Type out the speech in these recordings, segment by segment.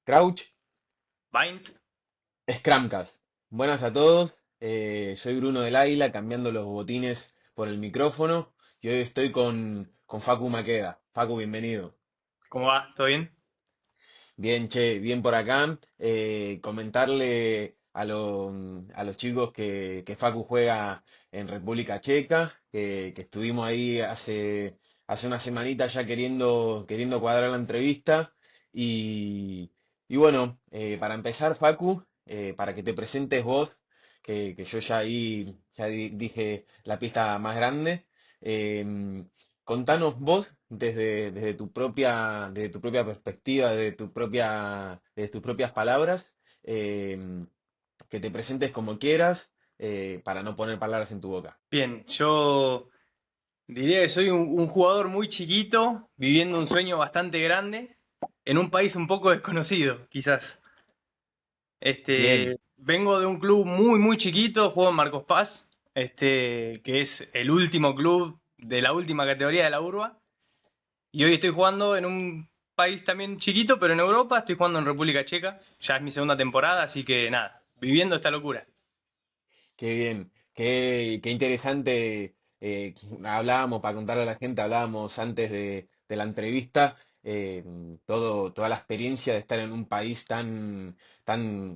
Crouch, Bind. Scrumcast. Buenas a todos, soy Bruno del Águila, cambiando los botines por el micrófono y hoy estoy con Facu Maqueda. Facu, bienvenido. ¿Cómo va? ¿Todo bien? Bien, che, bien por acá. Comentarle a los chicos que Facu juega en República Checa, que estuvimos ahí hace una semanita ya queriendo cuadrar la entrevista. Y, y bueno, para empezar, Facu, para que te presentes vos, que yo ya ahí dije la pista más grande. em, Contanos vos desde tu propia perspectiva, desde tus propias palabras, eh, que te presentes como quieras, para no poner palabras en tu boca. Bien, yo diría que soy un jugador muy chiquito, viviendo un sueño bastante grande, en un país un poco desconocido, quizás. Bien, Vengo de un club muy chiquito, juego en Marcos Paz, que es el último club de la última categoría de la urba. Y hoy estoy jugando en un país también chiquito, pero en Europa, estoy jugando en República Checa. Ya es mi segunda temporada, así que nada, viviendo esta locura. qué bien, qué interesante. Hablábamos, para contarle a la gente, hablábamos antes de la entrevista, toda la experiencia de estar en un país tan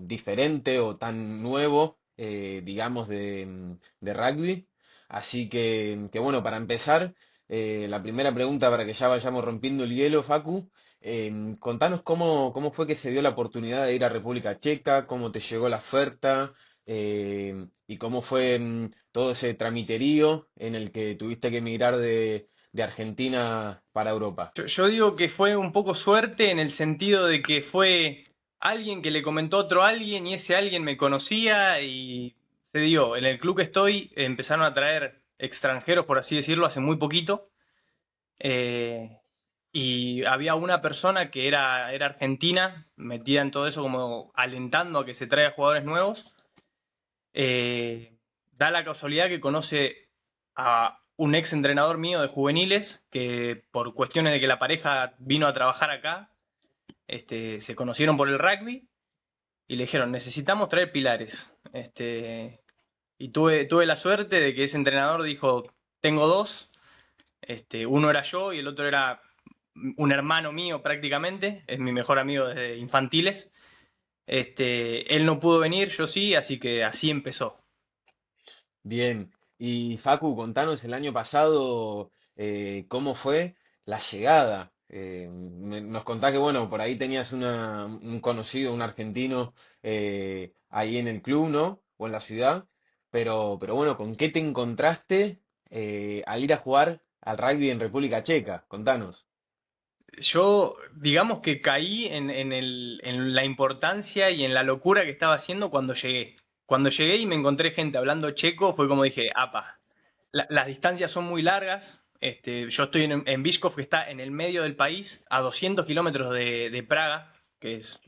diferente o tan nuevo, digamos, de rugby. Así que bueno, para empezar, la primera pregunta para que ya vayamos rompiendo el hielo, Facu. Contanos cómo fue que se dio la oportunidad de ir a República Checa, cómo te llegó la oferta, y cómo fue, todo ese tramiterío en el que tuviste que emigrar de Argentina para Europa. Yo digo que fue un poco suerte en el sentido de que fue alguien que le comentó a otro alguien y ese alguien me conocía y se dio. En el club que estoy empezaron a traer extranjeros, por así decirlo, hace muy poquito. eh, y había una persona que era argentina, metida en todo eso, como alentando a que se traiga jugadores nuevos. Da la casualidad que conoce a un ex entrenador mío de juveniles que por cuestiones de que la pareja vino a trabajar acá, se conocieron por el rugby y le dijeron, necesitamos traer pilares. Y tuve la suerte de que ese entrenador dijo, tengo dos, uno era yo y el otro era un hermano mío prácticamente, es mi mejor amigo desde infantiles. Él no pudo venir, yo sí, así que así empezó. Bien, y Facu, contanos el año pasado, cómo fue la llegada. Nos contás que, bueno, por ahí tenías un conocido, un argentino, ahí en el club, ¿no? O en la ciudad. Pero bueno, ¿con qué te encontraste, al ir a jugar al rugby en República Checa? Contanos. Yo, digamos que caí en la importancia y en la locura que estaba haciendo cuando llegué. Cuando llegué y me encontré gente hablando checo, fue como dije, apa, las distancias son muy largas. Yo estoy en Biskov, que está en el medio del país, a 200 kilómetros de Praga, que es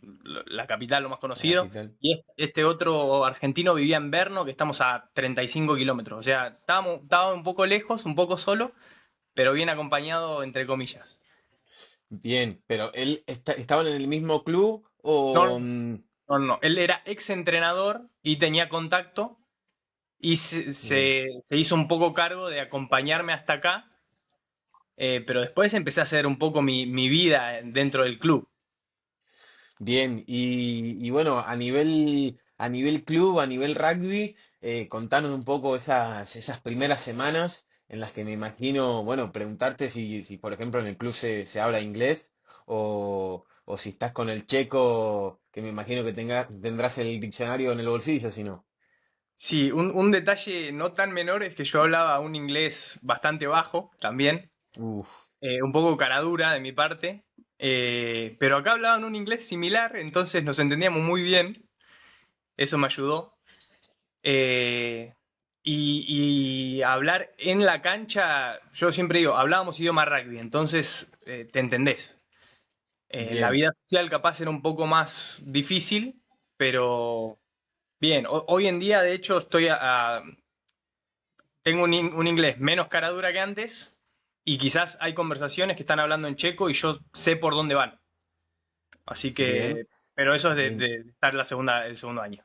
la capital, lo más La conocido. capital. Y este otro argentino vivía en Brno, que estamos a 35 kilómetros. O sea, estábamos un poco lejos, un poco solo, pero bien acompañado, entre comillas. Bien, pero ¿estaban en el mismo club o...? No, no. Él era ex entrenador y tenía contacto y Bien. se hizo un poco cargo de acompañarme hasta acá, pero después empecé a hacer un poco mi vida dentro del club. Bien, y bueno, a nivel club, a nivel rugby, contanos un poco esas primeras semanas en las que me imagino, bueno, preguntarte si por ejemplo en el club se habla inglés, o si estás con el checo, que me imagino que tendrás el diccionario en el bolsillo, si no. Sí, un detalle no tan menor es que yo hablaba un inglés bastante bajo también, Uf, un poco caradura de mi parte, pero acá hablaban un inglés similar, entonces nos entendíamos muy bien, eso me ayudó. Eh, y hablar en la cancha, yo siempre digo, hablábamos idioma rugby, entonces te entendés. La bien, vida social capaz era un poco más difícil, pero bien, hoy en día de hecho tengo un inglés menos cara dura que antes y quizás hay conversaciones que están hablando en checo y yo sé por dónde van. Así que bien. pero eso es Bien. de estar el segundo año.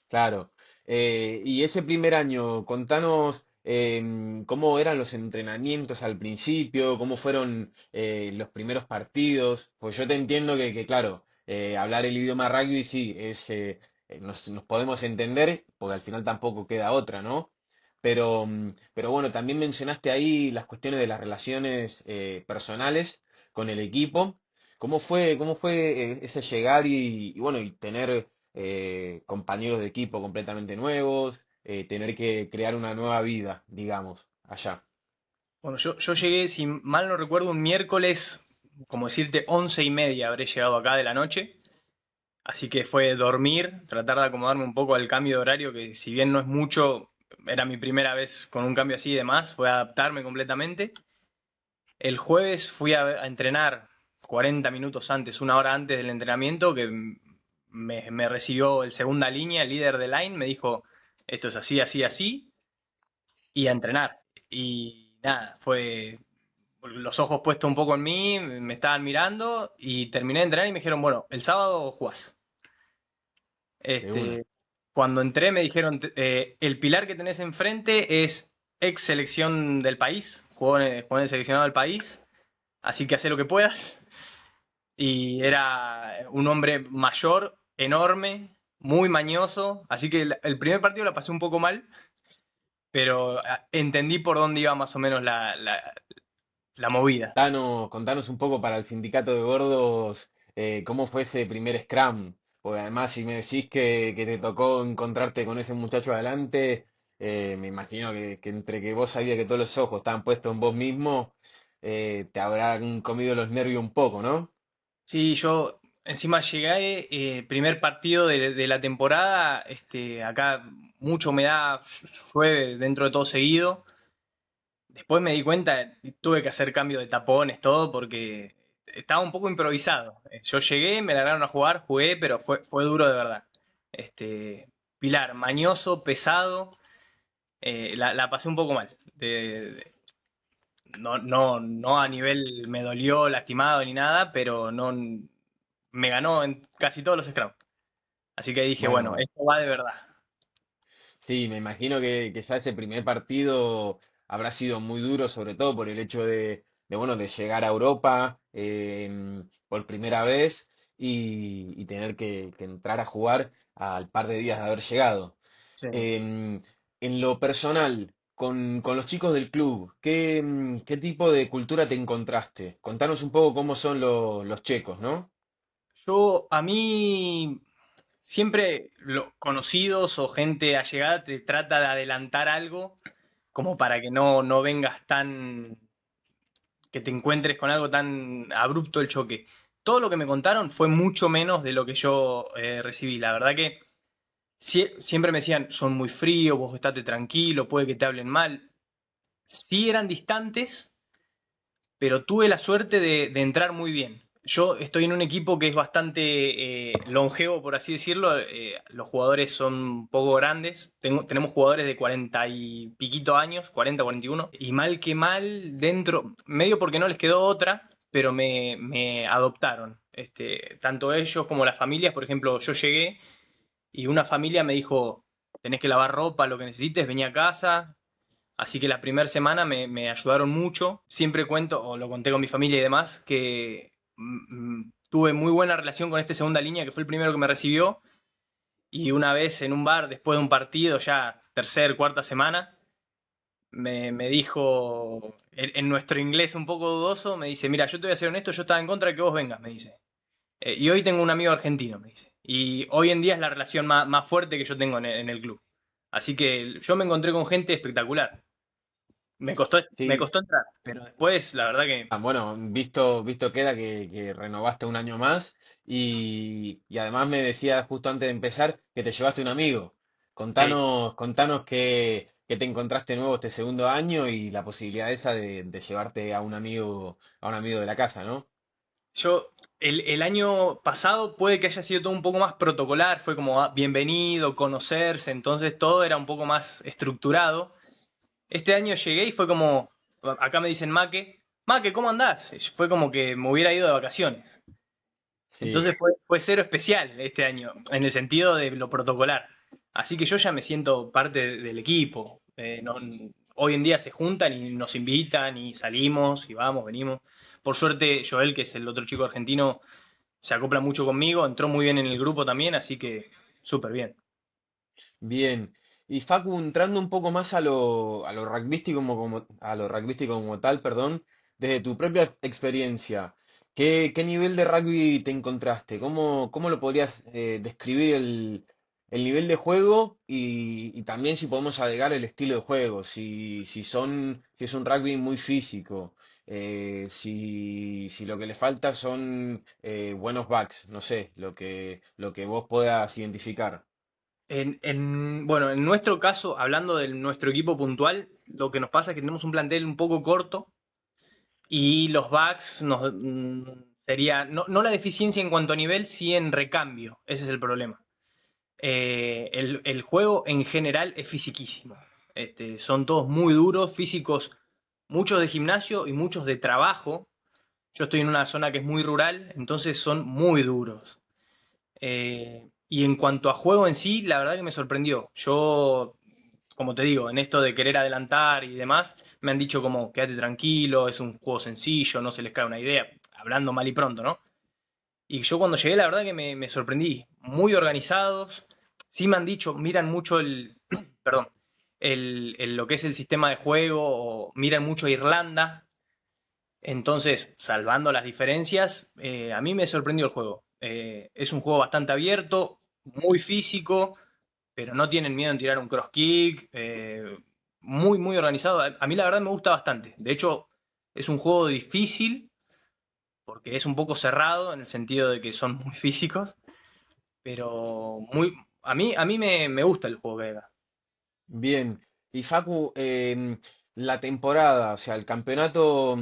Claro. Y ese primer año, contanos cómo eran los entrenamientos al principio, cómo fueron los primeros partidos. Pues yo te entiendo claro, hablar el idioma rugby sí, nos podemos entender, porque al final tampoco queda otra, ¿no? Pero bueno, también mencionaste ahí las cuestiones de las relaciones personales con el equipo. Cómo fue ese llegar y bueno, y tener compañeros de equipo completamente nuevos, tener que crear una nueva vida, digamos, allá? Bueno, yo llegué, si mal no recuerdo, un miércoles, como decirte, 11:30 habré llegado acá de la noche. Así que fue dormir, tratar de acomodarme un poco al cambio de horario, que si bien no es mucho, era mi primera vez con un cambio así y demás, fue adaptarme completamente. El jueves fui a entrenar 40 minutos antes, una hora antes del entrenamiento, que me recibió el segunda línea, el líder de line, me dijo, esto es así, así, así, y a entrenar. Y nada, fue los ojos puestos un poco en mí, me estaban mirando y terminé de entrenar y me dijeron, bueno, el sábado jugás. De una. Este, cuando entré me dijeron, el pilar que tenés enfrente es ex selección del país, jugó en el seleccionado del país, así que hacé lo que puedas. Y era un hombre mayor, enorme, muy mañoso, así que el primer partido la pasé un poco mal, pero entendí por dónde iba más o menos la movida. Contanos un poco para el sindicato de gordos, cómo fue ese primer scrum. Porque además, si me decís que te tocó encontrarte con ese muchacho adelante, me imagino que entre que vos sabías que todos los ojos estaban puestos en vos mismo, te habrán comido los nervios un poco, ¿no? Sí, yo encima llegué, primer partido de la temporada, acá mucha humedad, llueve dentro de todo seguido. Después me di cuenta y tuve que hacer cambio de tapones, todo, porque estaba un poco improvisado. Yo llegué, me largaron a jugar, jugué, pero fue duro de verdad. Este, Pilar, mañoso, pesado, la pasé un poco mal. No a nivel me dolió, lastimado ni nada, pero no me ganó en casi todos los scrums. Así que dije, bueno, Bueno, esto va de verdad. sí, me imagino que ya ese primer partido habrá sido muy duro, sobre todo por el hecho bueno, de llegar a Europa por primera vez y tener que entrar a jugar al par de días de haber llegado. Sí. Em, en lo personal, con los chicos del club, ¿qué tipo de cultura te encontraste? Contanos un poco cómo son los checos, ¿no? A mí, siempre conocidos o gente allegada te trata de adelantar algo como para que no vengas que te encuentres con algo tan abrupto el choque. Todo lo que me contaron fue mucho menos de lo que yo recibí. La verdad que siempre me decían, son muy fríos, vos estate tranquilo, puede que te hablen mal. Sí eran distantes, pero tuve la suerte de entrar muy bien. Yo estoy en un equipo que es bastante longevo, por así decirlo. Los jugadores son un poco grandes. Tenemos jugadores de 40 y piquito años, 40, 41. Y mal que mal, dentro, medio porque no les quedó otra, pero me adoptaron. Tanto ellos como las familias. Por ejemplo, yo llegué y una familia me dijo, tenés que lavar ropa, lo que necesites, vení a casa. Así que la primera semana me ayudaron mucho. Siempre cuento, o lo conté con mi familia y demás, que tuve muy buena relación con este segunda línea, que fue el primero que me recibió. Y una vez en un bar, después de un partido, ya tercer, cuarta semana, me dijo, en nuestro inglés un poco dudoso, me dice, mira, yo te voy a ser honesto, yo estaba en contra de que vos vengas, me dice. Y hoy tengo un amigo argentino, me dice. Y hoy en día es la relación más fuerte que yo tengo en el club. Así que yo me encontré con gente espectacular. Me Sí. costó entrar, pero después, la verdad que Bueno, visto queda que renovaste un año más y además me decías justo antes de empezar que te llevaste un amigo. sí. Contanos qué te encontraste nuevo este segundo año y la posibilidad esa de llevarte a un amigo de la casa, ¿no? El año pasado puede que haya sido todo un poco más protocolar, fue como bienvenido, conocerse, entonces todo era un poco más estructurado. Este año llegué y fue como, acá me dicen Maque, Maque, ¿cómo andás? Fue como que me hubiera ido de vacaciones. Sí. Entonces fue cero especial este año, en el sentido de lo protocolar. Así que yo ya me siento parte del equipo. Hoy en día se juntan y nos invitan y salimos y vamos, venimos. Por suerte, Joel, que es el otro chico argentino, se acopla mucho conmigo, entró muy bien en el grupo también, así que súper bien. Bien. Y Facu, entrando un poco más a lo rugbyístico a lo rugbyístico como tal, perdón, desde tu propia experiencia, ¿qué nivel de rugby te encontraste? ¿Cómo lo podrías describir el nivel de juego y también si podemos agregar el estilo de juego? Si es un rugby muy físico, si lo que le falta son buenos backs, no sé, lo que vos puedas identificar. Bueno, en nuestro caso, hablando de nuestro equipo puntual, lo que nos pasa es que tenemos un plantel un poco corto y los backs sería, no la deficiencia en cuanto a nivel, sí en recambio. Ese es el problema. El juego en general es fisiquísimo. Son todos muy duros, físicos, muchos de gimnasio y muchos de trabajo. Yo estoy en una zona que es muy rural, entonces son muy duros. Y en cuanto a juego en sí, la verdad que me sorprendió. Yo, como te digo, en esto de querer adelantar y demás, me han dicho como, quédate tranquilo, es un juego sencillo, no se les cae una idea, hablando mal y pronto, ¿no? Y yo cuando llegué, la verdad que me sorprendí. Muy organizados. Sí me han dicho, miran mucho perdón, lo que es el sistema de juego, o miran mucho Irlanda. Entonces, salvando las diferencias, a mí me sorprendió el juego. Es un juego bastante abierto, muy físico, pero no tienen miedo en tirar un cross kick. Muy, muy organizado. A mí la verdad me gusta bastante. De hecho, es un juego difícil porque es un poco cerrado en el sentido de que son muy físicos, pero a mí me gusta el juego que hay acá. Bien, y Facu, la temporada, o sea, el campeonato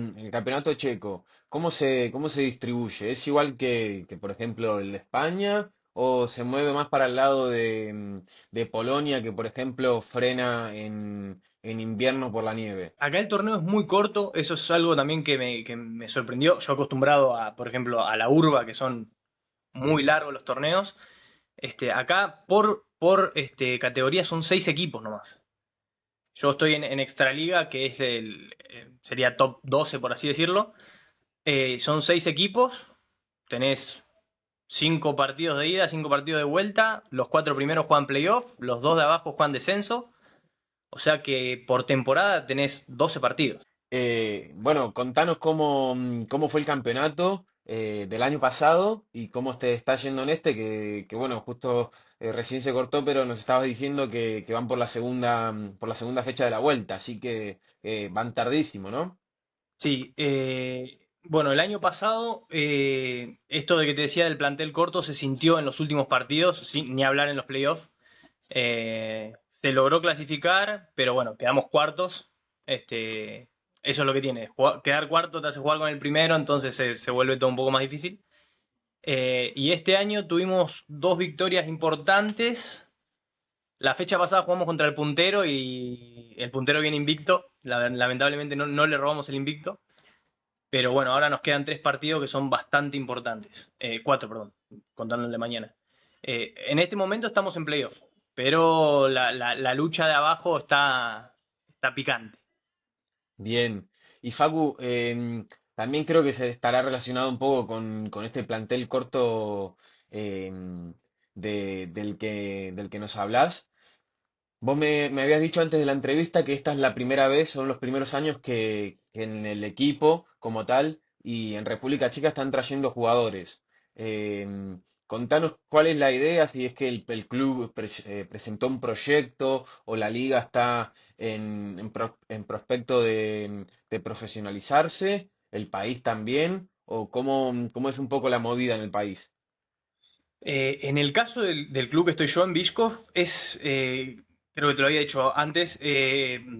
checo, cómo se distribuye? ¿Es igual que, por ejemplo, el de España? ¿O se mueve más para el lado de Polonia, que, por ejemplo, frena en invierno por la nieve? Acá el torneo es muy corto, eso es algo también que me sorprendió. Yo acostumbrado a, por ejemplo, a la urba, que son muy largos los torneos. Acá por categoría son 6 equipos nomás. Yo estoy en Extraliga, que es sería top 12 por así decirlo. Son 6 equipos, tenés 5 partidos de ida, 5 partidos de vuelta, los 4 primeros juegan playoff, los 2 de abajo juegan descenso, o sea que por temporada tenés 12 partidos. Bueno, contanos cómo fue el campeonato del año pasado y cómo te está yendo en este, que bueno, justo recién se cortó, pero nos estabas diciendo que van por la segunda fecha de la vuelta, así que van tardísimo, ¿no? Sí, bueno, el año pasado, esto de que te decía del plantel corto se sintió en los últimos partidos, ni hablar en los playoffs. Se logró clasificar, pero bueno, quedamos cuartos. Eso es lo que tiene. Quedar cuarto te hace jugar con el primero, entonces se vuelve todo un poco más difícil. Y este año tuvimos 2 victorias importantes. La fecha pasada jugamos contra el puntero y el puntero viene invicto. Lamentablemente no le robamos el invicto. Pero bueno, ahora nos quedan 3 partidos que son bastante importantes. 4, perdón, contando el de mañana. En este momento estamos en playoff, pero la lucha de abajo está picante. Bien. Y Facu, también creo que se estará relacionado un poco con este plantel corto del que nos hablás. Vos me habías dicho antes de la entrevista que esta es la primera vez, son los primeros años que en el equipo como tal y en República Checa están trayendo jugadores. Contanos cuál es la idea, si es que el club presentó un proyecto o la liga está en prospecto de profesionalizarse, el país también, o cómo es un poco la movida en el país. En el caso del club que estoy yo en Bishkov, creo que te lo había dicho antes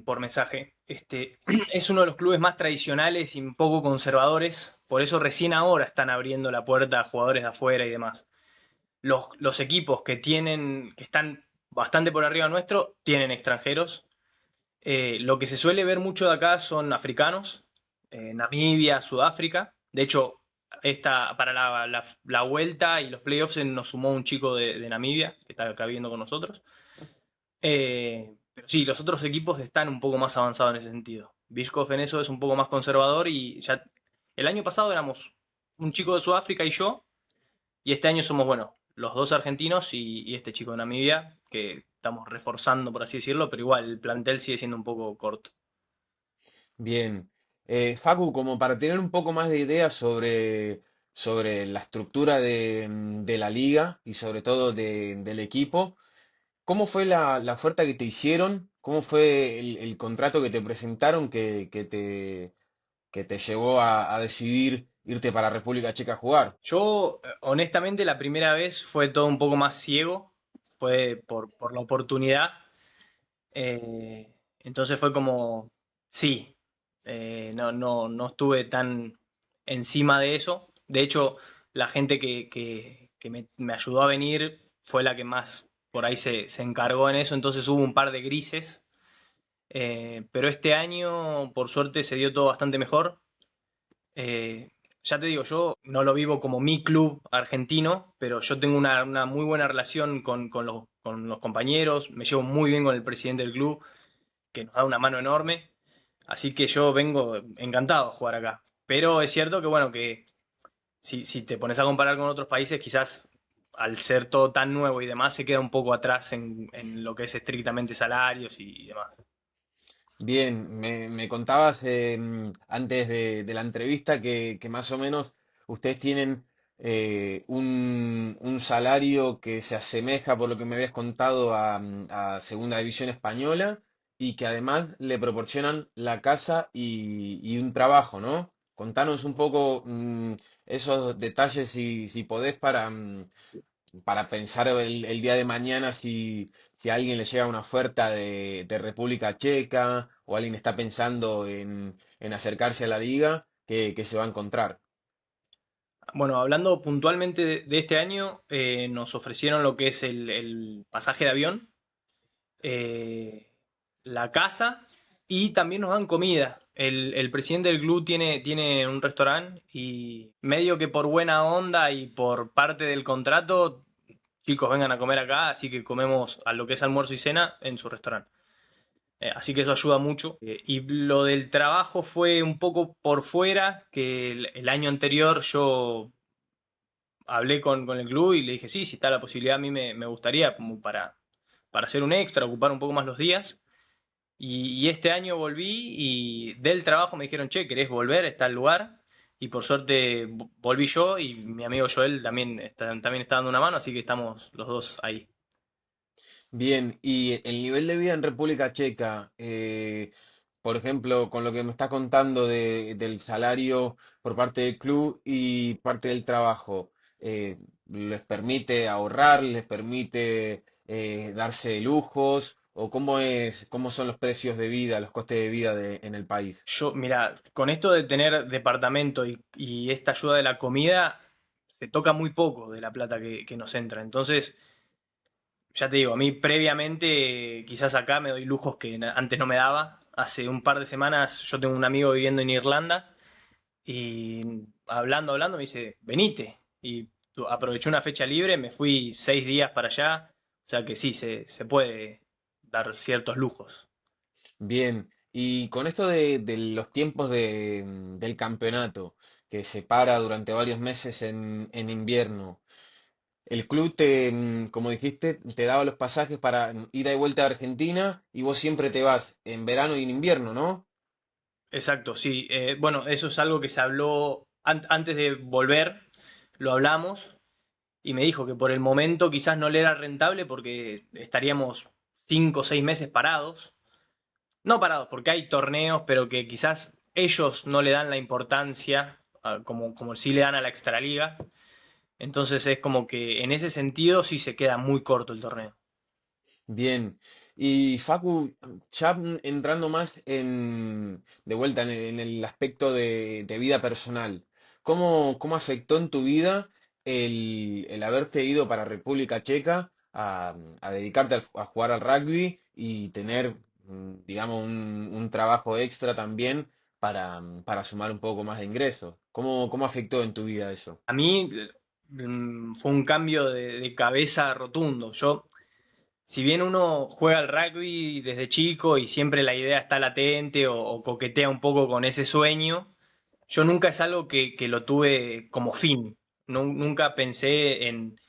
por mensaje, es uno de los clubes más tradicionales y un poco conservadores, por eso recién ahora están abriendo la puerta a jugadores de afuera y demás. Los equipos que están bastante por arriba nuestro, tienen extranjeros. Lo que se suele ver mucho de acá son africanos, Namibia, Sudáfrica. De hecho, para la vuelta y los playoffs nos sumó un chico de Namibia, que está acá viviendo con nosotros. Pero sí, los otros equipos están un poco más avanzados en ese sentido. Bischkov en eso es un poco más conservador y ya el año pasado éramos un chico de Sudáfrica y yo, y este año somos, bueno, los dos argentinos y este chico de Namibia, que estamos reforzando, por así decirlo, pero igual el plantel sigue siendo un poco corto. Bien. Facu, como para tener un poco más de idea sobre la estructura de la liga y sobre todo del equipo, ¿cómo fue la oferta que te hicieron? ¿Cómo fue el contrato que te presentaron que te llevó a decidir irte para República Checa a jugar? Yo, honestamente, la primera vez fue todo un poco más ciego, fue por la oportunidad. Entonces fue como, sí, no estuve tan encima de eso. De hecho, la gente que me ayudó a venir fue la que más por ahí se encargó en eso, entonces hubo un par de grises. Pero este año, por suerte, se dio todo bastante mejor. Ya te digo, yo no lo vivo como mi club argentino, pero yo tengo una muy buena relación con los compañeros, me llevo muy bien con el presidente del club, que nos da una mano enorme, así que yo vengo encantado a jugar acá. Pero es cierto que, bueno, que si te pones a comparar con otros países, quizás al ser todo tan nuevo y demás, se queda un poco atrás en lo que es estrictamente salarios y demás. Bien, me contabas antes de la entrevista que más o menos ustedes tienen un salario que se asemeja, por lo que me habías contado, a Segunda División Española y que además le proporcionan la casa y un trabajo, ¿no? Contanos un poco esos detalles si podés para pensar el día de mañana si a alguien le llega una oferta de República Checa o alguien está pensando en acercarse a la liga, que se va a encontrar. Bueno, hablando puntualmente de este año, nos ofrecieron lo que es el pasaje de avión, eh, la casa y también nos dan comida. El presidente del club tiene un restaurante y medio que por buena onda y por parte del contrato, chicos, vengan a comer acá, así que comemos a lo que es almuerzo y cena en su restaurante. Así que eso ayuda mucho. Y lo del trabajo fue un poco por fuera, que el año anterior yo hablé con el club y le dije, sí, si está la posibilidad, a mí me gustaría como para hacer un extra, ocupar un poco más los días. Y este año volví y del trabajo me dijeron, che, ¿querés volver? Está el lugar. Y por suerte volví yo y mi amigo Joel también está dando una mano, así que estamos los dos ahí. Bien, y el nivel de vida en República Checa, por ejemplo, con lo que me está contando del salario por parte del club y parte del trabajo, ¿les permite ahorrar, les permite darse lujos? ¿O cómo son los precios de vida, los costes de vida en el país? Yo, mira, con esto de tener departamento y esta ayuda de la comida, se toca muy poco de la plata que nos entra. Entonces, ya te digo, a mí previamente, quizás acá me doy lujos que antes no me daba. Hace un par de semanas yo tengo un amigo viviendo en Irlanda y hablando, me dice, venite. Y aproveché una fecha libre, me fui 6 días para allá. O sea que sí, se puede dar ciertos lujos. Bien, y con esto de los tiempos del campeonato, que se para durante varios meses en invierno, el club como dijiste, te daba los pasajes para ida y vuelta a Argentina y vos siempre te vas en verano y en invierno, ¿no? Exacto, sí. Bueno, eso es algo que se habló antes de volver, lo hablamos y me dijo que por el momento quizás no le era rentable porque estaríamos 5 o 6 meses parados. No parados, porque hay torneos, pero que quizás ellos no le dan la importancia como sí le dan a la Extraliga. Entonces es como que en ese sentido sí se queda muy corto el torneo. Bien. Y Facu, ya entrando más de vuelta en el aspecto de vida personal, ¿cómo afectó en tu vida el haberte ido para República Checa a dedicarte a jugar al rugby y tener, digamos, un trabajo extra también para sumar un poco más de ingresos. ¿Cómo afectó en tu vida eso? A mí fue un cambio de cabeza rotundo. Yo, si bien uno juega al rugby desde chico y siempre la idea está latente o coquetea un poco con ese sueño, yo nunca es algo que lo tuve como fin. Nunca pensé en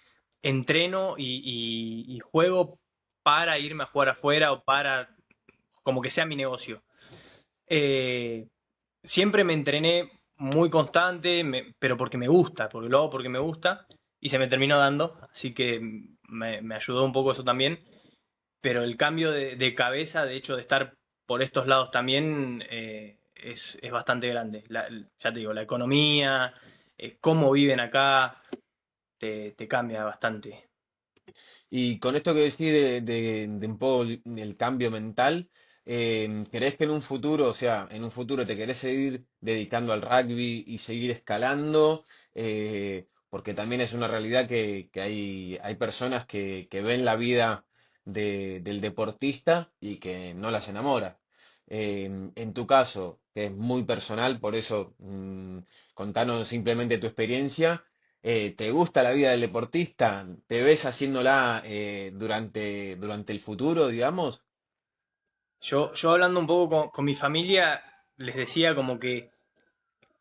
entreno y juego para irme a jugar afuera o para como que sea mi negocio. Eh, Siempre me entrené muy constante, pero porque me gusta, porque lo hago porque me gusta y se me terminó dando, así que me ayudó un poco eso también. Pero el cambio de cabeza, de hecho, de estar por estos lados también es bastante grande. Ya te digo, la economía, cómo viven acá, te cambia bastante. Y con esto que decís de un poco el cambio mental, ¿crees que en un futuro, o sea, en un futuro te querés seguir dedicando al rugby y seguir escalando? Porque también es una realidad que hay personas que ven la vida del deportista y que no las enamora. En tu caso, que es muy personal, por eso contanos simplemente tu experiencia. ¿Te gusta la vida del deportista? ¿Te ves haciéndola durante el futuro, digamos? Yo hablando un poco con mi familia, les decía como que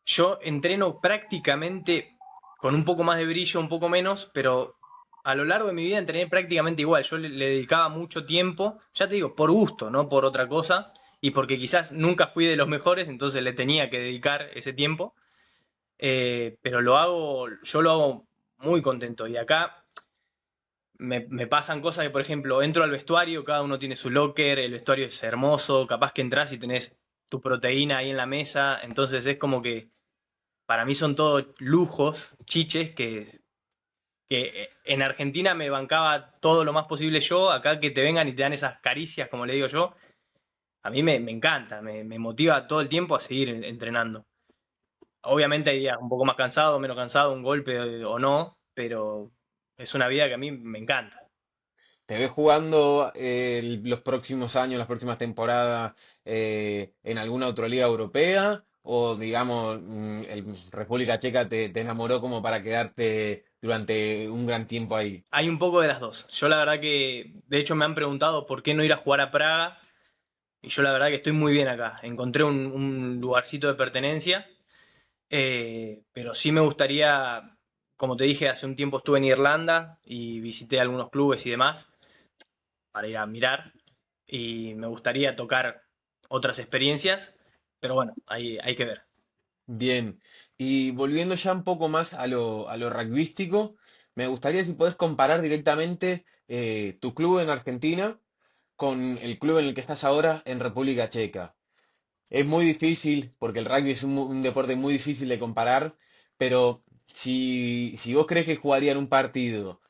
yo entreno prácticamente con un poco más de brillo, un poco menos, pero a lo largo de mi vida entrené prácticamente igual. Yo le dedicaba mucho tiempo, ya te digo, por gusto, no por otra cosa, y porque quizás nunca fui de los mejores, entonces le tenía que dedicar ese tiempo. Pero yo lo hago muy contento. Y acá me pasan cosas que, por ejemplo, entro al vestuario, cada uno tiene su locker, el vestuario es hermoso, capaz que entras y tenés tu proteína ahí en la mesa, entonces es como que para mí son todos lujos, chiches, que en Argentina me bancaba todo lo más posible yo, acá que te vengan y te dan esas caricias, como le digo yo, a mí me encanta, me motiva todo el tiempo a seguir entrenando. Obviamente hay días un poco más cansado, menos cansado, un golpe o no, pero es una vida que a mí me encanta. ¿Te ves jugando los próximos años, las próximas temporadas en alguna otra liga europea? ¿O digamos, el República Checa te enamoró como para quedarte durante un gran tiempo ahí? Hay un poco de las dos. Yo la verdad que, de hecho me han preguntado por qué no ir a jugar a Praga, y yo la verdad que estoy muy bien acá. Encontré un lugarcito de pertenencia. Pero sí me gustaría, como te dije, hace un tiempo estuve en Irlanda y visité algunos clubes y demás para ir a mirar y me gustaría tocar otras experiencias, pero bueno, hay que ver. Bien, y volviendo ya un poco más a lo rugbyístico, me gustaría si podés comparar directamente tu club en Argentina con el club en el que estás ahora en República Checa. Es muy difícil, porque el rugby es un deporte muy difícil de comparar, pero si vos crees que jugarían un partido,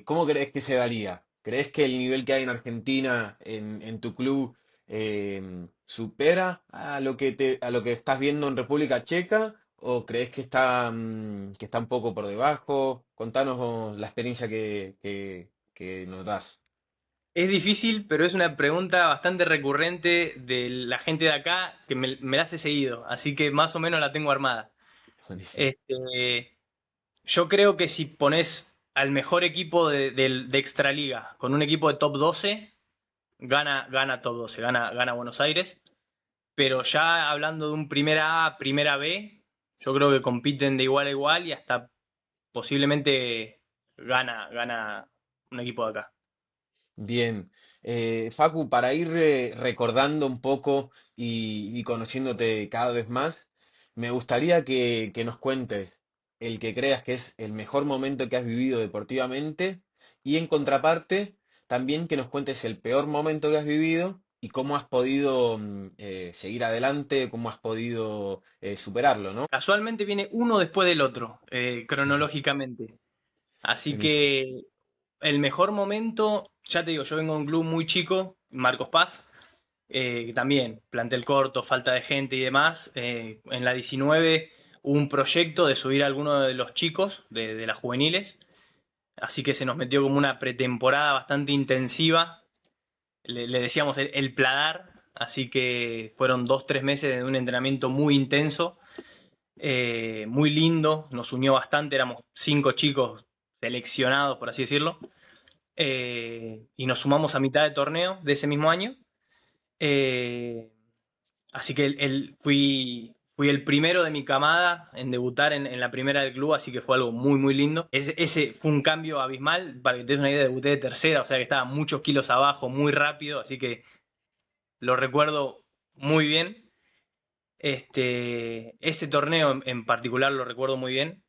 ¿cómo crees que se daría? ¿Crees que el nivel que hay en Argentina, en tu club, supera a lo que estás viendo en República Checa? ¿O crees que está un poco por debajo? Contanos la experiencia que nos das. Es difícil, pero es una pregunta bastante recurrente de la gente de acá que me la hace seguido, así que más o menos la tengo armada. Buenísimo. Este, yo creo que si pones al mejor equipo de Extraliga con un equipo de top 12 gana top 12, gana Buenos Aires. Pero ya hablando de un primera A, primera B, yo creo que compiten de igual a igual y hasta posiblemente gana un equipo de acá. Bien, Facu, para ir recordando un poco y conociéndote cada vez más, me gustaría que nos cuentes el que creas que es el mejor momento que has vivido deportivamente y en contraparte también que nos cuentes el peor momento que has vivido y cómo has podido seguir adelante, cómo has podido superarlo, ¿no? Casualmente viene uno después del otro, cronológicamente. Así Buenísimo. que el mejor momento, ya te digo, yo vengo de un club muy chico, Marcos Paz, que también plantel corto, falta de gente y demás. En la 19 hubo un proyecto de subir a alguno de los chicos de las juveniles. Así que se nos metió como una pretemporada bastante intensiva. Le decíamos el pladar. así que fueron 2, 3 meses de un entrenamiento muy intenso, muy lindo, nos unió bastante, éramos 5 chicos seleccionados, por así decirlo, y nos sumamos a mitad de torneo de ese mismo año. Eh, Así que fui el primero de mi camada en debutar en la primera del club, así que fue algo muy, muy lindo. Ese fue un cambio abismal, para que te des una idea, debuté de tercera, o sea que estaba muchos kilos abajo, muy rápido, así que lo recuerdo muy bien. Ese torneo en particular lo recuerdo muy bien,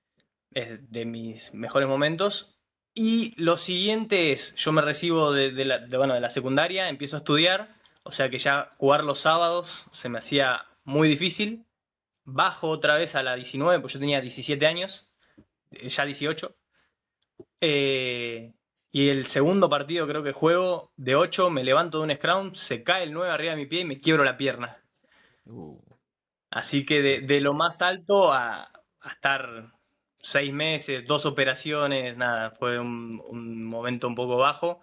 es de mis mejores momentos. Y lo siguiente es, yo me recibo bueno, de la secundaria, empiezo a estudiar, o sea que ya jugar los sábados se me hacía muy difícil. Bajo otra vez a la 19, pues yo tenía 17 años, ya 18. Eh, y el segundo partido creo que juego de 8, me levanto de un scrum, se cae el 9 arriba de mi pie y me quiebro la pierna. Uh, Así que de lo más alto a estar 6 meses, 2 operaciones, nada, fue un momento un poco bajo.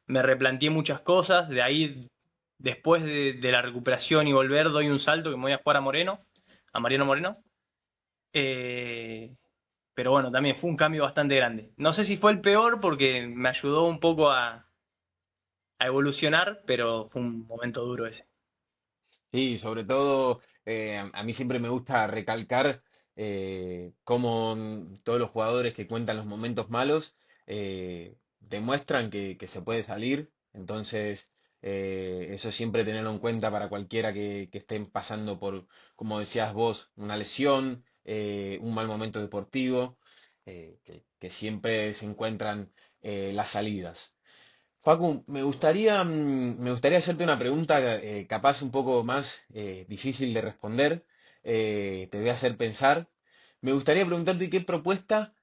Me replanteé muchas cosas, de ahí, después de la recuperación y volver, doy un salto que me voy a jugar a Moreno, a Mariano Moreno. Eh, pero bueno, también fue un cambio bastante grande. No sé si fue el peor porque me ayudó un poco a evolucionar, pero fue un momento duro ese. sí, sobre todo a mí siempre me gusta recalcar cómo todos los jugadores que cuentan los momentos malos demuestran que se puede salir. Entonces, eso siempre tenerlo en cuenta para cualquiera que estén pasando por, como decías vos, una lesión, un mal momento deportivo, que siempre se encuentran las salidas. Facu, me gustaría hacerte una pregunta capaz un poco más difícil de responder. Te voy a hacer pensar. Me gustaría preguntarte qué propuesta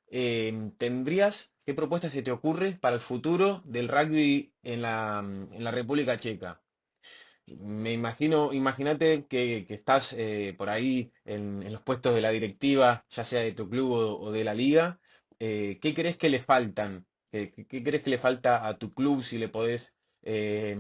tendrías, qué propuesta se te ocurre para el futuro del rugby en la República Checa. Me imagino, imagínate que estás por ahí en los puestos de la directiva, ya sea de tu club o de la liga. ¿Qué crees que le faltan? ¿Qué crees que le falta a tu club eh,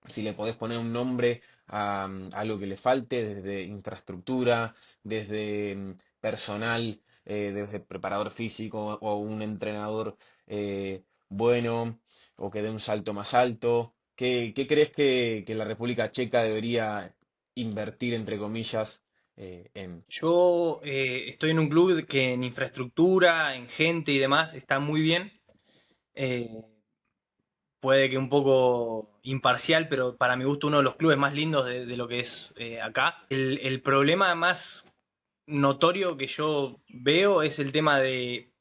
si le podés poner un nombre a lo que le falte, desde infraestructura, desde personal, desde preparador físico o un entrenador bueno o que dé un salto más alto? ¿Qué crees que la República Checa debería invertir, entre comillas, en? Yo estoy en un club que en infraestructura, en gente y demás está muy bien. Eh, Puede que un poco imparcial, pero para mi gusto uno de los clubes más lindos de lo que es acá. El problema más notorio que yo veo es el tema de,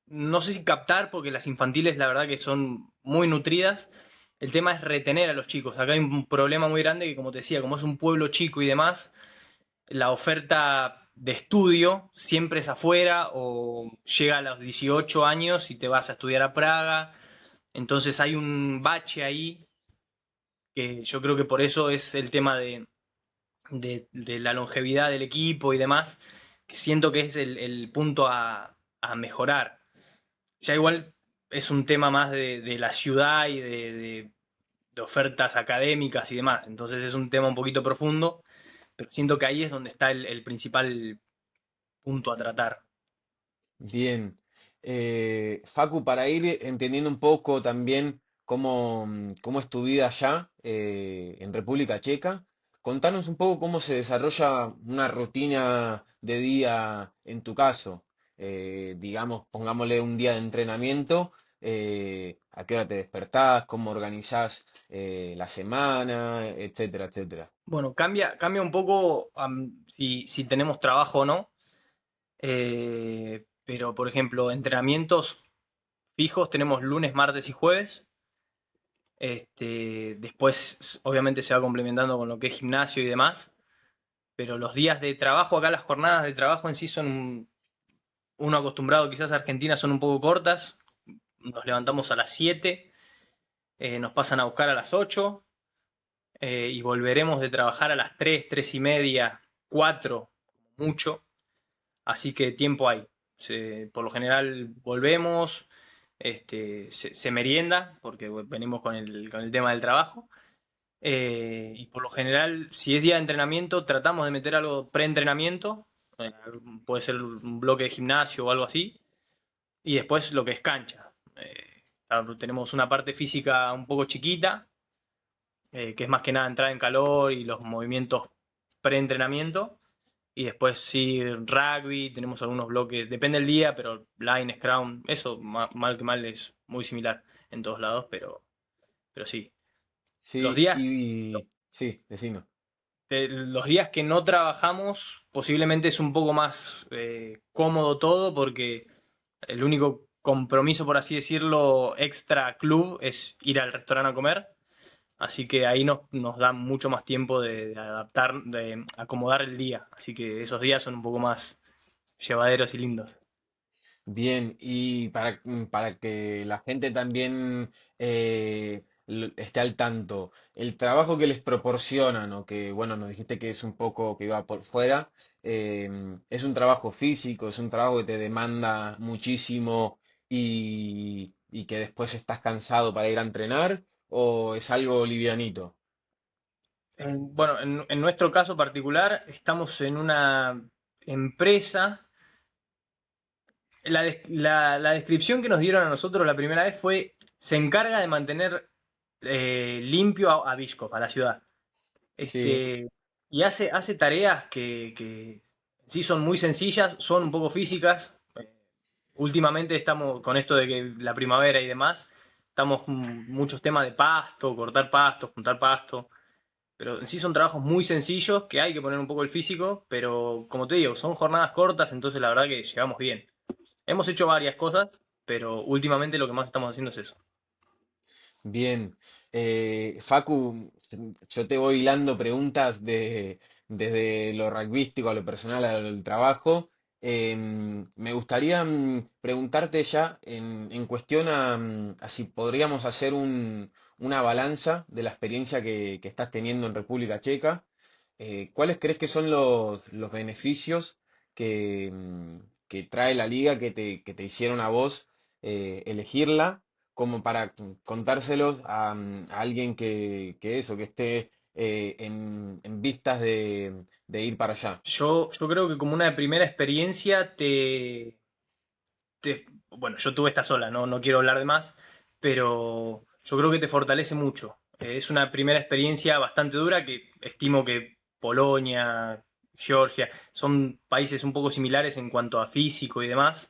no sé si captar, porque las infantiles la verdad que son muy nutridas. El tema es retener a los chicos. Acá hay un problema muy grande que, como te decía, como es un pueblo chico y demás, la oferta de estudio siempre es afuera o llega a los 18 años y te vas a estudiar a Praga. Entonces hay un bache ahí que yo creo que por eso es el tema de la longevidad del equipo y demás. Siento que es el punto a mejorar. Ya igual es un tema más de la ciudad y de ofertas académicas y demás. Entonces es un tema un poquito profundo, pero siento que ahí es donde está el principal punto a tratar. Bien. Facu, para ir entendiendo un poco también cómo es tu vida allá en República Checa, contanos un poco cómo se desarrolla una rutina de día en tu caso. Digamos, pongámosle un día de entrenamiento, a qué hora te despertás, cómo organizás la semana, etcétera, etcétera. Bueno, cambia un poco si tenemos trabajo o no. Pero, por ejemplo, entrenamientos fijos tenemos lunes, martes y jueves. Después, obviamente, se va complementando con lo que es gimnasio y demás. Pero los días de trabajo, acá las jornadas de trabajo en sí son, uno acostumbrado quizás a Argentina, son un poco cortas. Nos levantamos a las 7, nos pasan a buscar a las 8, y volveremos de trabajar a las 3, 3 y media, 4, mucho. Así que tiempo hay. Por lo general volvemos, se merienda, porque venimos con el tema del trabajo. Y por lo general, si es día de entrenamiento, tratamos de meter algo pre-entrenamiento, eh, puede ser un bloque de gimnasio o algo así, y después lo que es cancha. Tenemos una parte física un poco chiquita, que es más que nada entrar en calor y los movimientos pre-entrenamiento. Y después sí, rugby, tenemos algunos bloques, depende del día, pero line, scrum, eso mal que mal es muy similar en todos lados, pero sí. Los Sí, días, y sí, decimos. los días que no trabajamos, posiblemente es un poco más cómodo todo, porque el único compromiso, por así decirlo, extra club es ir al restaurante a comer. Así que ahí nos da mucho más tiempo de adaptar, de acomodar el día. Así que esos días son un poco más llevaderos y lindos. Bien, y para que la gente también esté al tanto, el trabajo que les proporcionan, o que, bueno, nos dijiste que es un poco que iba por fuera, es un trabajo físico, es un trabajo que te demanda muchísimo y que después estás cansado para ir a entrenar, o es algo livianito. Bueno, en nuestro caso particular, estamos en una empresa. La descripción que nos dieron a nosotros la primera vez fue: se encarga de mantener limpio a Bishkop, a la ciudad. Sí, Este, y hace tareas que sí son muy sencillas, son un poco físicas. Últimamente estamos con esto de que la primavera y demás, estamos con muchos temas de pasto, cortar pasto, juntar pasto. Pero en sí son trabajos muy sencillos que hay que poner un poco el físico, pero como te digo, son jornadas cortas, entonces la verdad que llegamos bien. Hemos hecho varias cosas, pero últimamente lo que más estamos haciendo es eso. bien. Facu, yo te voy hilando preguntas desde lo rugbyístico a lo personal al trabajo. Me gustaría preguntarte ya en cuestión a si podríamos hacer una balanza de la experiencia que estás teniendo en República Checa. ¿Cuáles crees que son los beneficios que trae la liga que te hicieron a vos elegirla? Como para contárselos a alguien que esté en vistas de ir para allá. Yo creo que como una primera experiencia bueno, yo tuve esta sola, no quiero hablar de más, pero yo creo que te fortalece mucho. Es una primera experiencia bastante dura que estimo que Polonia, Georgia, son países un poco similares en cuanto a físico y demás.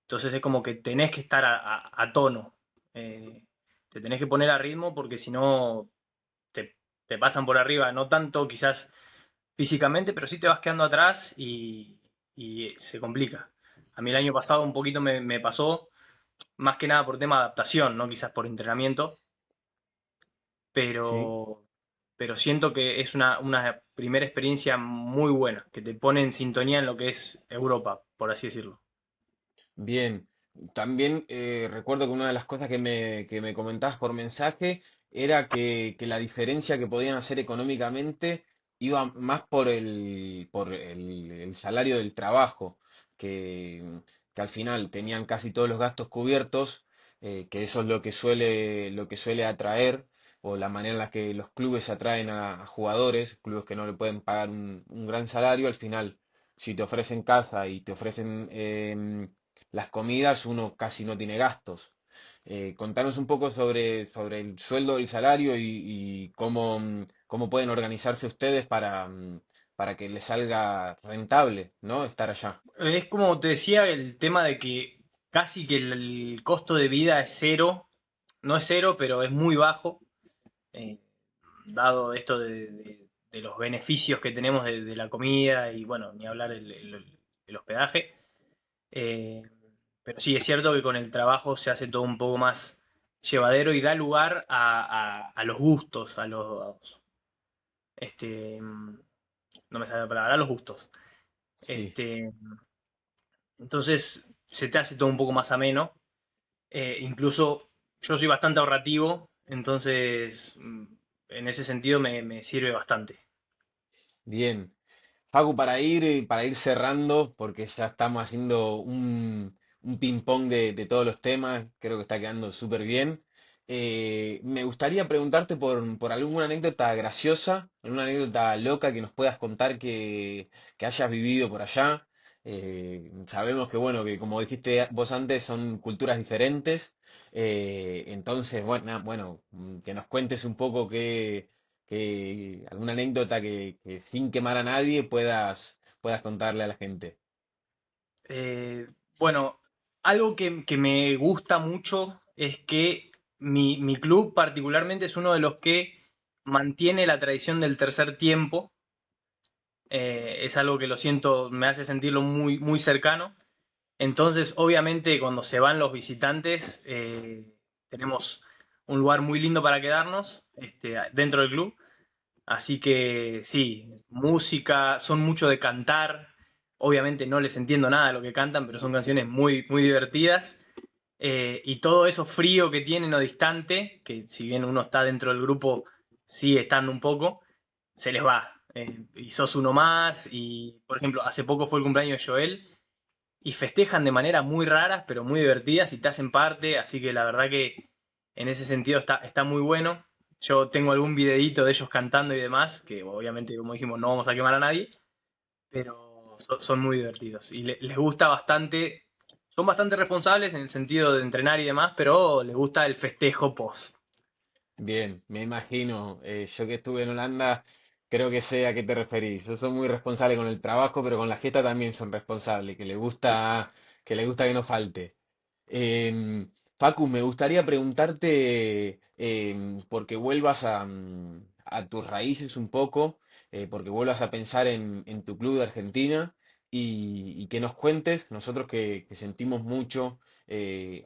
Entonces es como que tenés que estar a tono. Te tenés que poner a ritmo porque si no te pasan por arriba. No tanto quizás físicamente, pero sí te vas quedando atrás y se complica. A mí el año pasado un poquito me pasó, más que nada por tema de adaptación, no quizás por entrenamiento, ¿Sí? pero, pero siento que es una primera experiencia muy buena, que te pone en sintonía en lo que es Europa, por así decirlo. Bien, también recuerdo que una de las cosas que me comentabas por mensaje era que la diferencia que podían hacer económicamente iba más por el salario del trabajo, que, que al final tenían casi todos los gastos cubiertos, que eso es lo que suele atraer, o la manera en la que los clubes atraen a jugadores, clubes que no le pueden pagar un gran salario, al final, si te ofrecen casa y te ofrecen las comidas uno casi no tiene gastos. Contanos un poco sobre el sueldo, el salario y cómo pueden organizarse ustedes para que les salga rentable, ¿no? Estar allá. Es como te decía, el tema de que casi que el costo de vida es cero, no es cero, pero es muy bajo, eh, dado esto de los beneficios que tenemos de la comida y bueno, ni hablar el hospedaje. Eh, pero sí, es cierto que con el trabajo se hace todo un poco más llevadero y da lugar a los gustos, no me sale la palabra, a los gustos. Sí, Este, entonces se te hace todo un poco más ameno. Incluso yo soy bastante ahorrativo, entonces en ese sentido me sirve bastante. bien. Facu, para ir cerrando, porque ya estamos haciendo un ping-pong de todos los temas, creo que está quedando súper bien. Me gustaría preguntarte por alguna anécdota graciosa, alguna anécdota loca que nos puedas contar que hayas vivido por allá. Sabemos que, bueno, que como dijiste vos antes, son culturas diferentes. Entonces, bueno, bueno, que nos cuentes un poco alguna anécdota que sin quemar a nadie puedas contarle a la gente. Eh, bueno, algo que me gusta mucho es que mi club particularmente es uno de los que mantiene la tradición del tercer tiempo. Es algo que lo siento, me hace sentirlo muy, muy cercano. Entonces, obviamente, cuando se van los visitantes, tenemos un lugar muy lindo para quedarnos dentro del club. Así que sí, música, son mucho de cantar. Obviamente no les entiendo nada de lo que cantan, pero son canciones muy, muy divertidas. Y todo eso frío que tienen o distante, que si bien uno está dentro del grupo, sigue estando un poco, se les va. Y sos uno más. Y, por ejemplo, hace poco fue el cumpleaños de Joel y festejan de manera muy raras, pero muy divertidas y te hacen parte. Así que la verdad que en ese sentido está muy bueno. Yo tengo algún videíto de ellos cantando y demás, que obviamente, como dijimos, no vamos a quemar a nadie, pero son muy divertidos. Y les gusta bastante, son bastante responsables en el sentido de entrenar y demás, pero les gusta el festejo post. Bien, me imagino. Yo que estuve en Holanda, creo que sé a qué te referís. Yo soy muy responsable con el trabajo, pero con la fiesta también son responsables, que le gusta que no falte. Facu, me gustaría preguntarte, porque vuelvas a tus raíces un poco, porque vuelvas a pensar en tu club de Argentina y que nos cuentes, nosotros que sentimos mucho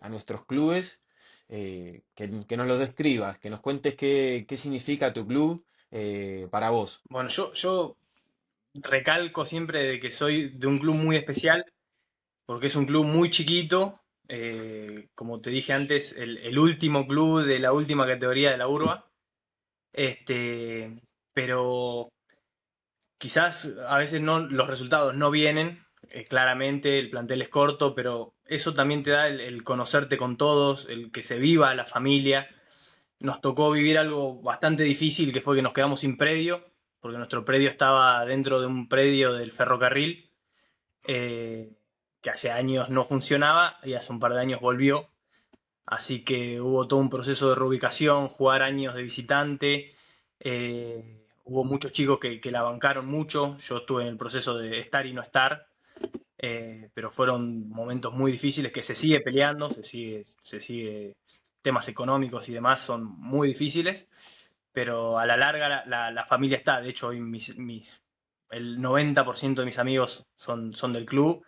a nuestros clubes, que nos lo describas, que nos cuentes qué significa tu club para vos. Bueno, yo recalco siempre de que soy de un club muy especial, porque es un club muy chiquito, como te dije antes, el último club de la última categoría de la urba, este, pero quizás a veces no, los resultados no vienen, claramente el plantel es corto, pero eso también te da el conocerte con todos, el que se viva la familia. Nos tocó vivir algo bastante difícil, que fue que nos quedamos sin predio, porque nuestro predio estaba dentro de un predio del ferrocarril, eh, que hace años no funcionaba y hace un par de años volvió. Así que hubo todo un proceso de reubicación, jugar años de visitante. Hubo muchos chicos que la bancaron mucho. Yo estuve en el proceso de estar y no estar, pero fueron momentos muy difíciles que se sigue peleando, se sigue, temas económicos y demás son muy difíciles, pero a la larga la familia está. De hecho, hoy el 90% de mis amigos son del club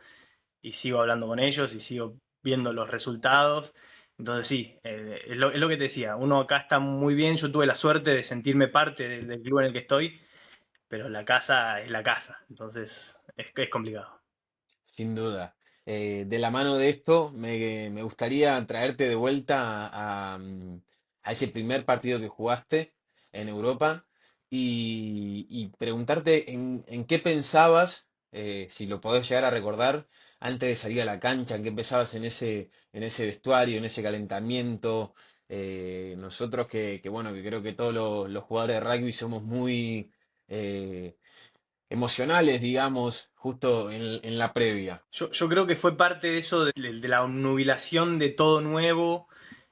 y sigo hablando con ellos y sigo viendo los resultados. Entonces sí, es lo que te decía, uno acá está muy bien, yo tuve la suerte de sentirme parte del club en el que estoy, pero la casa es la casa, entonces es complicado. Sin duda. De la mano de esto, me gustaría traerte de vuelta a ese primer partido que jugaste en Europa y preguntarte en qué pensabas, si lo podés llegar a recordar, antes de salir a la cancha, en qué pensabas en ese vestuario, en ese calentamiento. Nosotros bueno, que creo que todos los jugadores de rugby somos muy eh, emocionales, digamos, justo en la previa. Yo creo que fue parte de eso, de la nubilación de todo nuevo,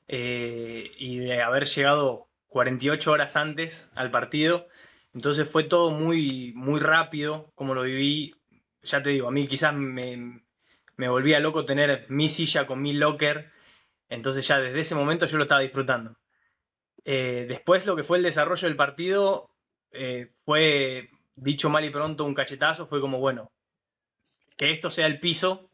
y de haber llegado 48 horas antes al partido. Entonces fue todo muy, muy rápido, como lo viví. Ya te digo, a mí quizás me volvía loco tener mi silla con mi locker, entonces ya desde ese momento yo lo estaba disfrutando. Después lo que fue el desarrollo del partido, fue, dicho mal y pronto, un cachetazo, fue como, bueno, que esto sea el piso,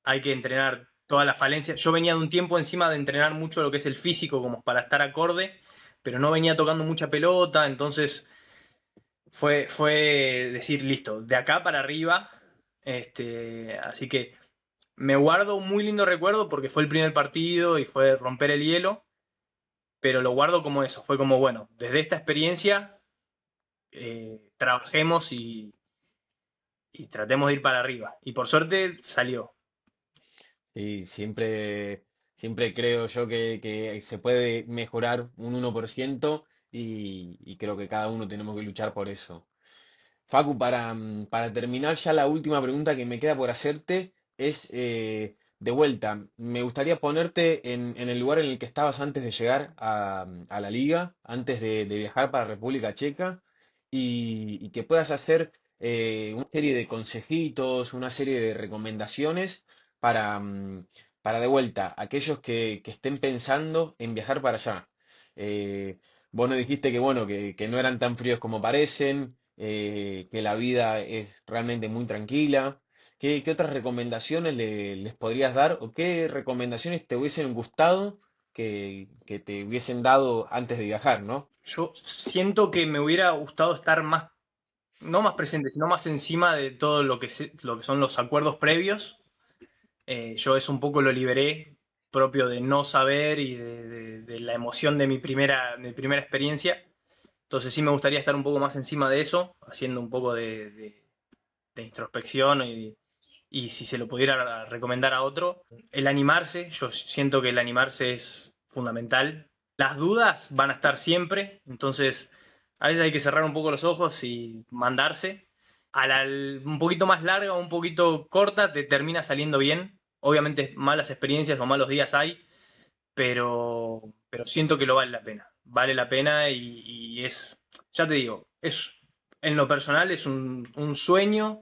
hay que entrenar todas las falencias. Yo venía de un tiempo encima de entrenar mucho lo que es el físico como para estar acorde, pero no venía tocando mucha pelota, entonces fue decir, listo, de acá para arriba. Así que me guardo un muy lindo recuerdo porque fue el primer partido y fue romper el hielo, pero lo guardo como eso, fue como, bueno, desde esta experiencia, trabajemos y tratemos de ir para arriba. Y por suerte salió. Sí, siempre, Siempre creo yo que se puede mejorar un 1% y creo que cada uno tenemos que luchar por eso. Facu, para terminar ya la última pregunta que me queda por hacerte es, de vuelta, me gustaría ponerte en el lugar en el que estabas antes de llegar a la liga, antes de viajar para República Checa, y que puedas hacer una serie de consejitos, una serie de recomendaciones para, para de vuelta, aquellos que estén pensando en viajar para allá. Eh, Vos nos dijiste que bueno, que no eran tan fríos como parecen, que la vida es realmente muy tranquila. ¿Qué otras recomendaciones les podrías dar o qué recomendaciones te hubiesen gustado que te hubiesen dado antes de viajar, ¿no? Yo siento que me hubiera gustado estar más, no más presente, sino más encima de todo lo que, lo que son los acuerdos previos. Yo eso un poco lo liberé, propio de no saber y de la emoción de mi primera experiencia. Entonces sí me gustaría estar un poco más encima de eso, haciendo un poco de introspección y si se lo pudiera recomendar a otro, el animarse, yo siento que el animarse es fundamental. Las dudas van a estar siempre, entonces a veces hay que cerrar un poco los ojos y mandarse. Un poquito más larga o un poquito corta te termina saliendo bien. Obviamente malas experiencias o malos días hay, pero siento que lo vale la pena. Vale la pena y es, ya te digo, es en lo personal es un sueño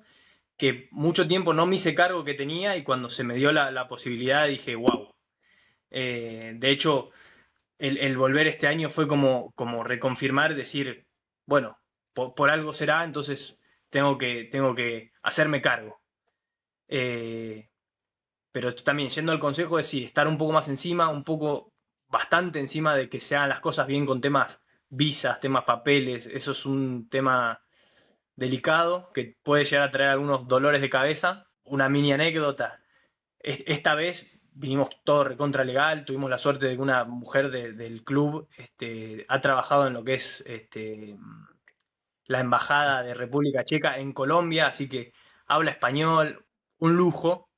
que mucho tiempo no me hice cargo que tenía y cuando se me dio la posibilidad dije, wow. De hecho, el volver este año fue como reconfirmar, decir, bueno, por algo será, entonces tengo que hacerme cargo. Eh, pero también, yendo al consejo, es sí, estar un poco más encima, un poco bastante encima de que se hagan las cosas bien con temas visas, temas papeles, eso es un tema delicado que puede llegar a traer algunos dolores de cabeza. Una mini anécdota, esta vez vinimos todo recontra legal, tuvimos la suerte de que una mujer del club ha trabajado en lo que es la embajada de República Checa en Colombia, así que habla español, un lujo.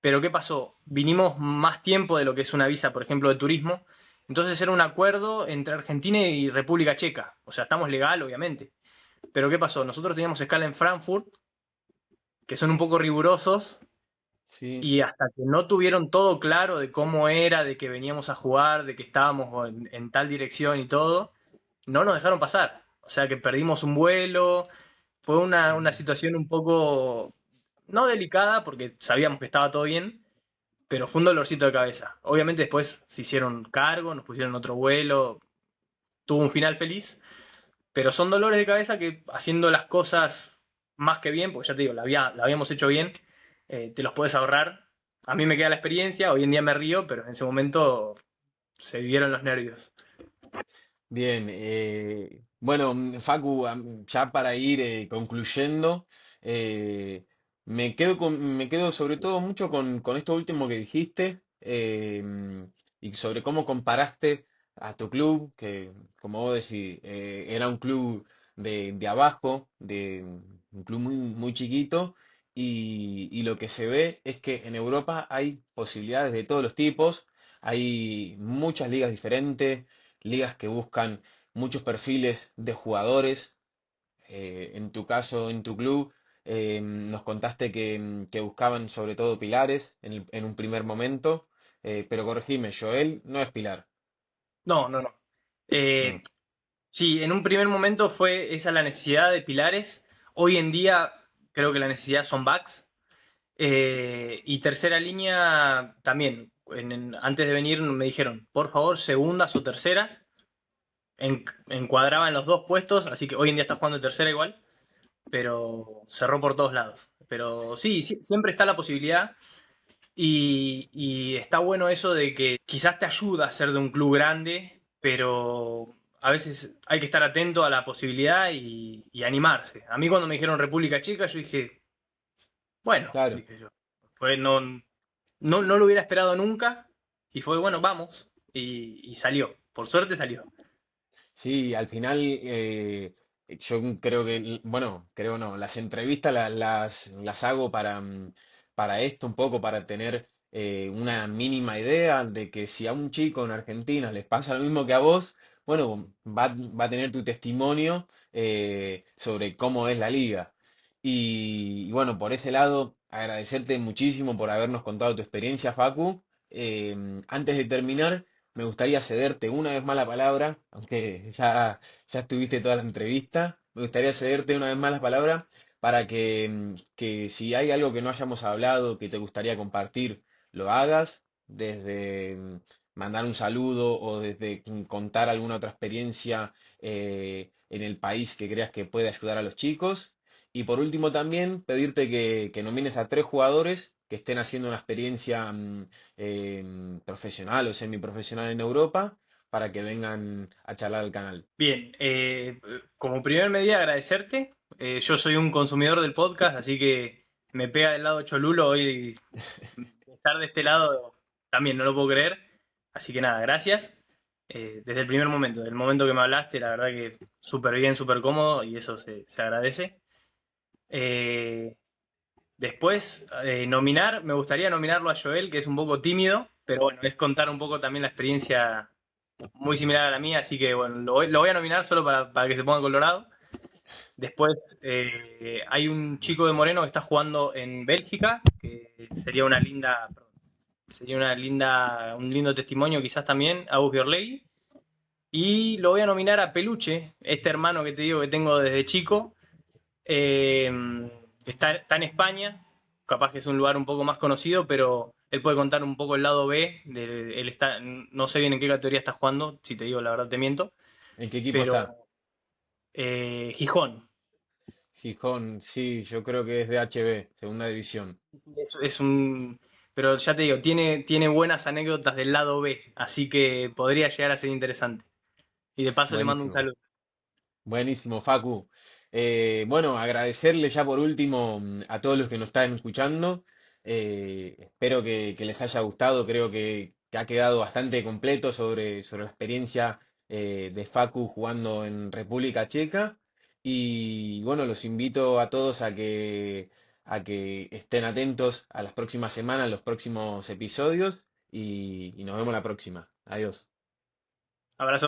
Pero ¿qué pasó? Vinimos más tiempo de lo que es una visa, por ejemplo, de turismo. Entonces era un acuerdo entre Argentina y República Checa. O sea, estamos legal, obviamente. Pero ¿qué pasó? Nosotros teníamos escala en Frankfurt, que son un poco rigurosos, Sí, y hasta que no tuvieron todo claro de cómo era, de que veníamos a jugar, de que estábamos en tal dirección y todo, no nos dejaron pasar. O sea que perdimos un vuelo, fue una situación un poco, no delicada, porque sabíamos que estaba todo bien, pero fue un dolorcito de cabeza. Obviamente después se hicieron cargo, nos pusieron otro vuelo, tuvo un final feliz, pero son dolores de cabeza que haciendo las cosas más que bien, porque ya te digo, la habíamos hecho bien, te los puedes ahorrar. A mí me queda la experiencia, hoy en día me río, pero en ese momento se vivieron los nervios. bien. Bueno, Facu, ya para ir concluyendo, eh, me quedo sobre todo mucho con esto último que dijiste, y sobre cómo comparaste a tu club, que como vos decís, era un club de abajo, de un club muy chiquito, y lo que se ve es que en Europa hay posibilidades de todos los tipos, hay muchas ligas diferentes, ligas que buscan muchos perfiles de jugadores. En tu caso, en tu club, nos contaste que buscaban sobre todo pilares en un primer momento, pero corregime, Joel no es pilar. No, no, no. No, Eh, sí, en un primer momento fue esa la necesidad de pilares. Hoy en día creo que la necesidad son backs. Y tercera línea también. Antes de venir me dijeron, por favor, segundas o terceras. Encuadraba en los dos puestos, así que hoy en día está jugando de tercera igual, pero cerró por todos lados. Pero sí, siempre está la posibilidad y está bueno eso de que quizás te ayuda a ser de un club grande, pero a veces hay que estar atento a la posibilidad y animarse. A mí cuando me dijeron República Checa, yo dije, bueno, claro. dije yo. No lo hubiera esperado nunca y fue, bueno, vamos. Y salió. Por suerte salió. Sí, al final yo creo que, bueno, creo no, las entrevistas las hago para esto un poco, para tener una mínima idea de que si a un chico en Argentina les pasa lo mismo que a vos, bueno, va a tener tu testimonio sobre cómo es la liga. Y bueno, por ese lado, agradecerte muchísimo por habernos contado tu experiencia, Facu. Antes de terminar, me gustaría cederte una vez más la palabra, aunque ya estuviste toda la entrevista. Me gustaría cederte una vez más la palabra para que si hay algo que no hayamos hablado, que te gustaría compartir, lo hagas, desde mandar un saludo o desde contar alguna otra experiencia en el país que creas que puede ayudar a los chicos. Y por último también pedirte que nomines a 3 jugadores que estén haciendo una experiencia profesional o semiprofesional en Europa para que vengan a charlar al canal. Bien, como primer medida agradecerte. Yo soy un consumidor del podcast, así que me pega del lado cholulo hoy estar de este lado también, no lo puedo creer. Así que nada, gracias. Desde el primer momento, del momento que me hablaste, la verdad que súper bien, súper cómodo y eso se agradece. Eh, Después, me gustaría nominarlo a Joel, que es un poco tímido, pero bueno, es contar un poco también la experiencia muy similar a la mía, así que bueno, lo voy a nominar solo para que se ponga colorado. Después hay un chico de Moreno que está jugando en Bélgica, que un lindo testimonio quizás también, Agus Bjorlegui. Y lo voy a nominar a Peluche, este hermano que te digo que tengo desde chico, eh, está en España, capaz que es un lugar un poco más conocido, pero él puede contar un poco el lado B. No sé bien en qué categoría está jugando, si te digo la verdad te miento, ¿En qué equipo pero está? Gijón. Gijón, sí, yo creo que es de HB, segunda división. Es un, pero ya te digo, tiene buenas anécdotas del lado B, así que podría llegar a ser interesante. Y de paso le mando un Buenísimo. saludo. Buenísimo, Facu. Bueno, agradecerle ya por último a todos los que nos están escuchando. Espero que les haya gustado. Creo que ha quedado bastante completo sobre la experiencia de Facu jugando en República Checa. Y bueno, los invito a todos a que estén atentos a las próximas semanas, los próximos episodios. Y nos vemos la próxima. Adiós. Abrazo.